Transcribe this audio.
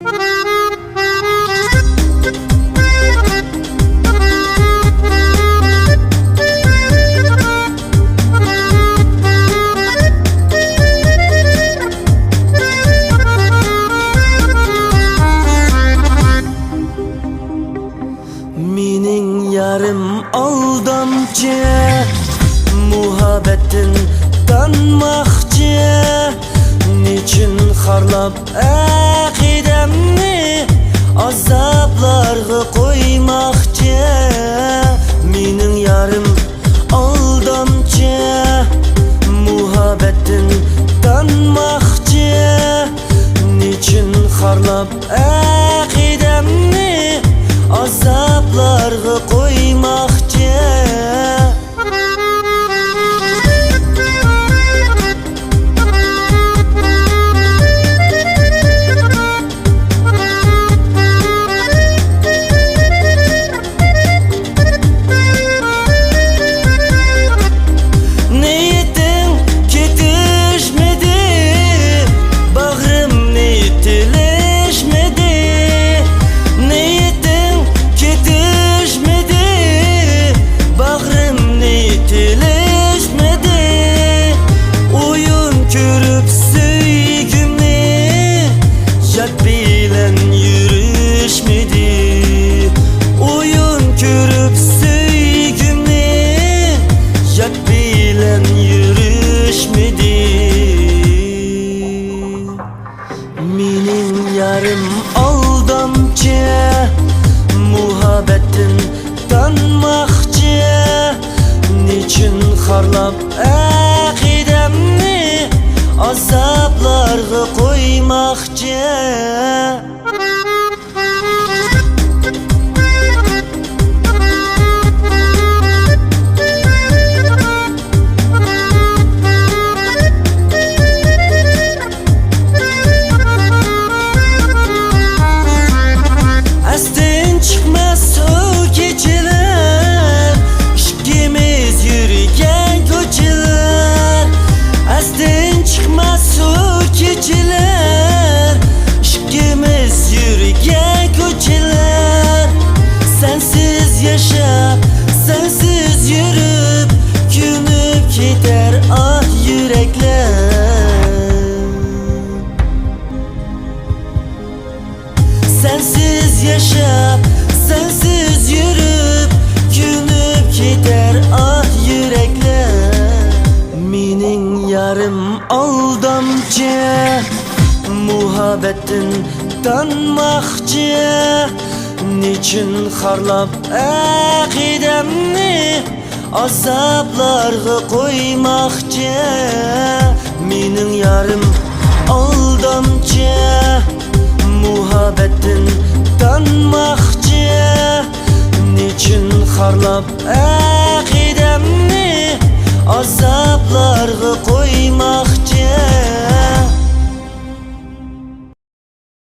Mening yarim aldamchi, muhabbetin tanmoqchi. Nechun xorlab aqidamni azoblarga qo'ymoqchi. Mening yarim aldamchi, muhabbetin tanmoqchi. Nechun xorlab aqidamni azoblarga qo'ymoqchi. Niyetim ketişmedi, bağrım niyetleşmedi. Niyetim ketişmedi, bağrım niyetleşmedi. Oyun körüp söygümni, yat bilen yürüşmedi. Oyun körüp söygümni, yat bilen yürüşmedi. Mening yarim aldamchi, muhabbetin tanmoqchi. Nechun xorlab aqidamni azoblarga qo'ymoqchi. Astin chiqmas o kechalar, ishqimiz yurgan ko'chalar. Astin chiqmas o kechalar, ishqimiz yurgan ko'chalar. Sensiz yashab, sensiz yurib, ko'mib ketar ah yuraklar. Sensiz yaşap, sensiz yürüp, ko'mib ketar ah yürekler. Mening yarim aldamchi, muhabbetin tanmoqchi. Nechun xorlab aqidamni azoblarga qo'ymoqchi. Mening yarim aldamchi, muhabbetin tanmoqchi. Nechun xorlab aqidamni azoblarga qo'ymoqchi.